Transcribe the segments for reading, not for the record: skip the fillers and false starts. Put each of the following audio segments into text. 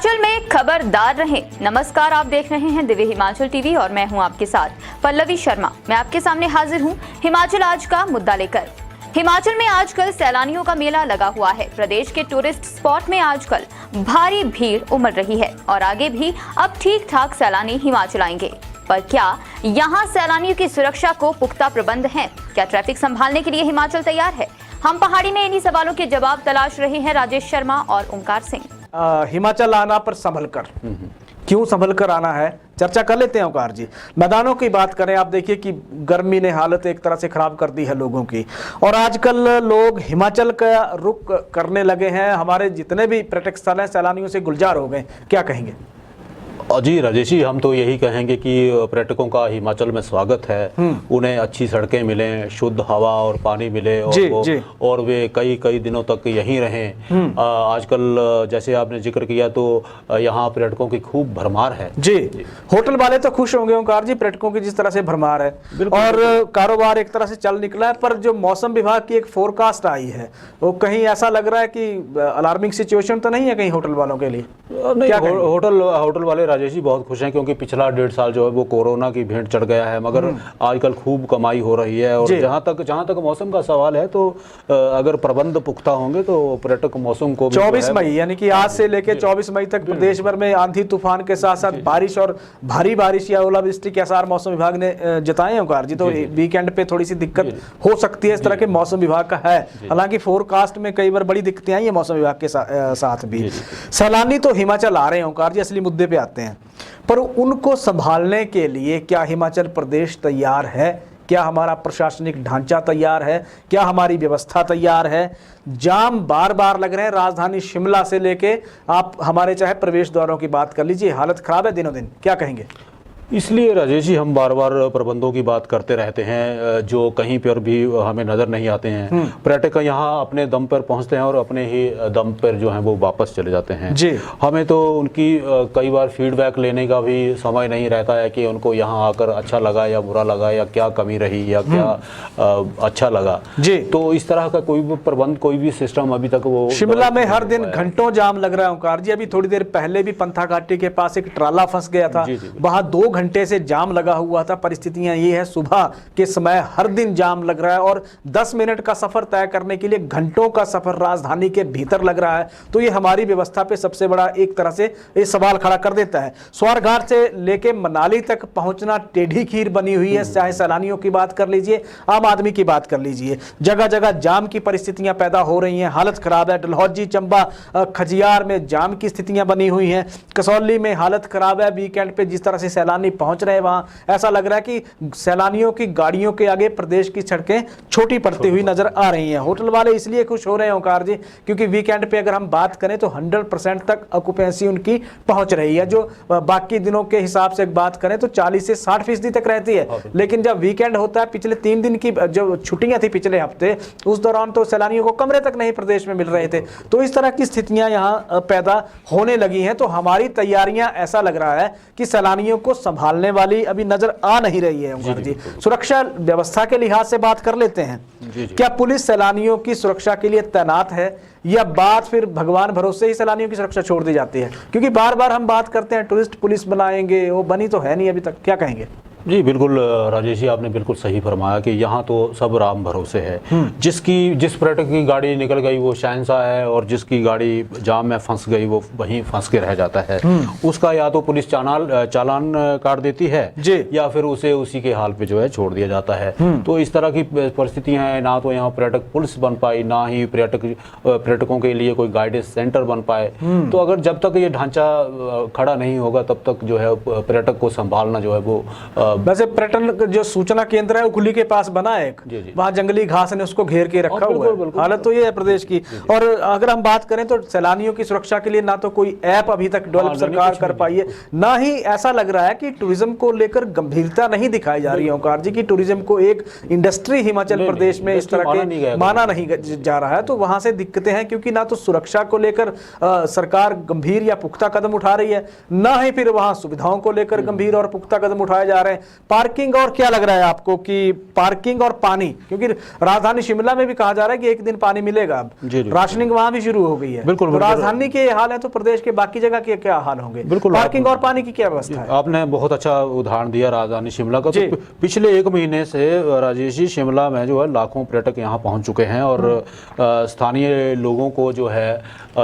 हिमाचल में खबरदार रहें। नमस्कार, आप देख रहे हैं दिव्य हिमाचल टीवी और मैं हूं आपके साथ पल्लवी शर्मा। मैं आपके सामने हाजिर हूं हिमाचल आज का मुद्दा लेकर। हिमाचल में आजकल सैलानियों का मेला लगा हुआ है। प्रदेश के टूरिस्ट स्पॉट में आजकल भारी भीड़ उमड़ रही है और आगे भी अब ठीक ठाक सैलानी हिमाचल आएंगे। पर क्या यहाँ सैलानियों की सुरक्षा को पुख्ता प्रबंध हैं? क्या ट्रैफिक संभालने के लिए हिमाचल तैयार है? हम पहाड़ी में इन्हीं सवालों के जवाब तलाश रहे हैं राजेश शर्मा और ओमकार सिंह। हिमाचल आना पर संभल कर, क्यों संभल कर आना है, चर्चा कर लेते हैं ओंकार जी। मैदानों की बात करें, आप देखिए कि गर्मी ने हालत एक तरह से खराब कर दी है लोगों की और आजकल लोग हिमाचल का रुख करने लगे हैं। हमारे जितने भी पर्यटक स्थल हैं सैलानियों से गुलजार हो गए, क्या कहेंगे? जी राजेश जी, हम तो यही कहेंगे कि पर्यटकों का हिमाचल में स्वागत है। उन्हें अच्छी सड़कें मिलें, शुद्ध हवा और पानी मिले और वे कई कई दिनों तक यहीं रहें। आजकल जैसे आपने जिक्र किया तो यहाँ पर्यटकों की खूब भरमार है। जी, होटल वाले तो खुश होंगे ओंकार जी, पर्यटकों की जिस तरह से भरमार है और कारोबार एक तरह से चल निकला है। पर जो मौसम विभाग की एक फोरकास्ट आई है वो कहीं ऐसा लग रहा है कि अलार्मिंग सिचुएशन तो नहीं है कहीं होटल वालों के लिए? नहीं, होटल वाले राजेश जी बहुत खुश हैं क्योंकि पिछला 1.5 साल जो है वो कोरोना की भेंट चढ़ गया है, मगर आजकल खूब कमाई हो रही है। और जहाँ तक मौसम का सवाल है तो अगर प्रबंध पुख्ता होंगे तो पर्यटक मौसम को 24 मई यानी कि आज से लेकर 24 मई तक प्रदेश भर में आंधी तूफान के साथ साथ बारिश और भारी बारिश या ओलावृष्टि के आसार मौसम विभाग ने जताए हैं ओंकार जी। तो वीकेंड पे थोड़ी सी दिक्कत हो सकती है, इस तरह के मौसम विभाग का है। हालांकि फोरकास्ट में कई बार बड़ी दिक्कतें आई है मौसम विभाग के साथ भी। सैलानी तो हिमाचल आ रहे हैं ओंकार जी, असली मुद्दे पे आते हैं, पर उनको संभालने के लिए क्या हिमाचल प्रदेश तैयार है? क्या हमारा प्रशासनिक ढांचा तैयार है? क्या हमारी व्यवस्था तैयार है? जाम बार बार लग रहे हैं, राजधानी शिमला से लेके आप हमारे चाहे प्रवेश द्वारों की बात कर लीजिए, हालत खराब है दिनों दिन। क्या कहेंगे? इसलिए राजेश जी हम बार बार प्रबंधों की बात करते रहते हैं जो कहीं पर भी हमें नज़र नहीं आते हैं। पर्यटक यहाँ अपने दम पर पहुँचते हैं और अपने ही दम पर जो है वो वापस चले जाते हैं जी। हमें तो उनकी कई बार फीडबैक लेने का भी समय नहीं रहता है कि उनको यहाँ आकर अच्छा लगा या बुरा लगा या क्या कमी रही या क्या अच्छा लगा जी। तो इस तरह का कोई भी प्रबंध, कोई भी सिस्टम अभी तक वो शिमला में हर दिन घंटों जाम लग रहा है ओंकार जी। अभी थोड़ी देर पहले भी पंथा घाटी के पास एक ट्राला फंस गया था, वहां 2 घंटे से जाम लगा हुआ था। परिस्थितियां ये है, सुबह के समय हर दिन जाम लग रहा है और 10 मिनट का सफर तय करने के लिए घंटों का सफर राजधानी के भीतर लग रहा है। तो ये हमारी व्यवस्था पे सबसे बड़ा एक तरह से ये सवाल खड़ा कर देता है। स्वारघाट से लेके मनाली तक पहुंचना टेढ़ी खीर बनी हुई है। चाहे सैलानियों की बात कर लीजिए, आम आदमी की बात कर लीजिए, जगह जगह जाम की परिस्थितियां पैदा हो रही हैं, हालत खराब है। डलहौजी, चंबा, खजियार में जाम की स्थितियां बनी हुई हैं। कसौली में हालत खराब है। वीकेंड पे जिस तरह से सैलानी पहुंच रहे हैं वहां ऐसा लग रहा है कि सैलानियों की गाड़ियों के आगे प्रदेश की सड़कें छोटी पड़ती हुई नजर आ रही हैं। होटल वाले इसलिए खुश हो रहे हैं ओंकार जी क्योंकि वीकेंड पे अगर हम बात करें तो 100% तक ऑक्यूपेंसी उनकी पहुंच रही है। जो बाकी दिनों के हिसाब से बात करें तो 40 से 60% तक रहती है। लेकिन जब वीकेंड होता है, पिछले 3 दिन की जो छुट्टियां थी पिछले हफ्ते, उस दौरान तो सैलानियों को कमरे तक नहीं प्रदेश में मिल रहे थे। तो इस तरह की स्थितियां यहाँ पैदा होने लगी हैं। तो हमारी तैयारियां, ऐसा लग रहा है कि सैलानियों को संभालने वाली अभी नजर आ नहीं रही है ओंकार जी। सुरक्षा व्यवस्था के लिहाज से बात कर लेते हैं। क्या पुलिस सैलानियों की सुरक्षा के लिए तैनात है या बात फिर भगवान भरोसे ही सैलानियों की सुरक्षा छोड़ दी जाती है? क्योंकि बार बार हम बात करते हैं टूरिस्ट पुलिस बनाएंगे, वो बनी तो है नहीं अभी तक। क्या कहेंगे? जी बिल्कुल राजेश जी, आपने बिल्कुल सही फरमाया कि यहाँ तो सब राम भरोसे है। जिस पर्यटक की गाड़ी निकल गई वो शहंशाह है और जिसकी गाड़ी जाम में फंस गई वो वहीं फंस के रह जाता है। उसका या तो पुलिस चालान काट देती है या फिर उसे उसी के हाल पे जो है छोड़ दिया जाता है। तो इस तरह की परिस्थितियां हैं। ना तो यहाँ पर्यटक पुलिस बन पाई, ना ही पर्यटकों के लिए कोई गाइडेंस सेंटर बन पाए। तो अगर जब तक ये ढांचा खड़ा नहीं होगा तब तक जो है पर्यटक को संभालना जो है वो वैसे पर्यटन जो सूचना केंद्र है उखली के पास बना है, वहां जंगली घास ने उसको घेर के रखा हुआ है। हालत तो ये है प्रदेश की। और अगर हम बात करें तो सैलानियों की सुरक्षा के लिए ना तो कोई ऐप अभी तक डेवलप सरकार कर पाई है, ना ही ऐसा लग रहा है कि टूरिज्म को लेकर गंभीरता नहीं दिखाई जा रही है ओंकार जी की टूरिज्म को एक इंडस्ट्री हिमाचल प्रदेश में इस तरह के माना नहीं जा रहा है। तो वहां से दिक्कतें हैं क्योंकि ना तो सुरक्षा को लेकर सरकार गंभीर या पुख्ता कदम उठा रही है, ना ही फिर वहां सुविधाओं को लेकर गंभीर और पुख्ता कदम उठाए जा रहे हैं। पार्किंग और क्या लग रहा है आपको कि पार्किंग और पानी, क्योंकि राजधानी शिमला में भी कहा जा रहा है कि एक दिन पानी मिलेगा, अब राशनिंग वहां भी शुरू हो गई है। बिल्कुल, तो राजधानी के हाल है तो प्रदेश के बाकी जगह के क्या हाल होंगे? बिल्कुल, पार्किंग और पानी की क्या व्यवस्था है? आपने बहुत अच्छा उदाहरण दिया राजधानी शिमला का। तो पिछले 1 महीने से राजेश जी शिमला में जो है लाखों पर्यटक यहाँ पहुँच चुके हैं और स्थानीय लोगों को जो है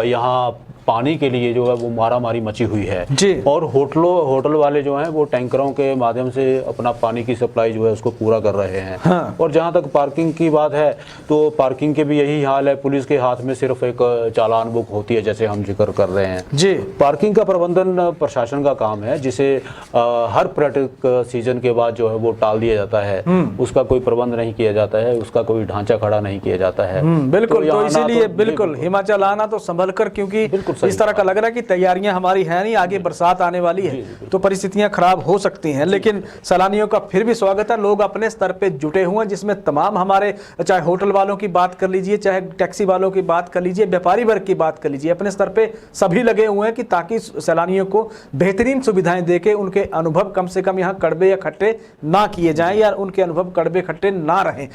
यहाँ पानी के लिए जो है वो मारामारी मची हुई है जी। और होटल वाले जो हैं वो टैंकरों के माध्यम से अपना पानी की सप्लाई जो है उसको पूरा कर रहे हैं। हाँ। और जहाँ तक पार्किंग की बात है तो पार्किंग के भी यही हाल है, पुलिस के हाथ में सिर्फ एक चालान बुक होती है जैसे हम जिक्र कर रहे हैं जी। पार्किंग का प्रबंधन प्रशासन का काम है, जिसे हर पर्यटक सीजन के बाद जो है वो टाल दिया जाता है, उसका कोई प्रबंध नहीं किया जाता है, उसका कोई ढांचा खड़ा नहीं किया जाता है। बिल्कुल, तो इसीलिए बिल्कुल हिमाचल आना तो संभल कर, क्योंकि इस तरह का लग रहा है कि तैयारियां हमारी है नहीं, आगे बरसात आने वाली है तो परिस्थितियां खराब हो सकती हैं, लेकिन सैलानियों का फिर भी स्वागत है। लोग अपने स्तर पे जुटे हुए हैं, जिसमें तमाम हमारे, चाहे होटल वालों की बात कर लीजिए, चाहे टैक्सी वालों की बात कर लीजिए, व्यापारी वर्ग की बात कर लीजिए, अपने स्तर पे सभी लगे हुए हैं कि ताकि सैलानियों को बेहतरीन सुविधाएं देके उनके अनुभव कम से कम यहाँ कड़वे या खट्टे ना किए जाएं या उनके अनुभव कड़वे खट्टे ना रहें।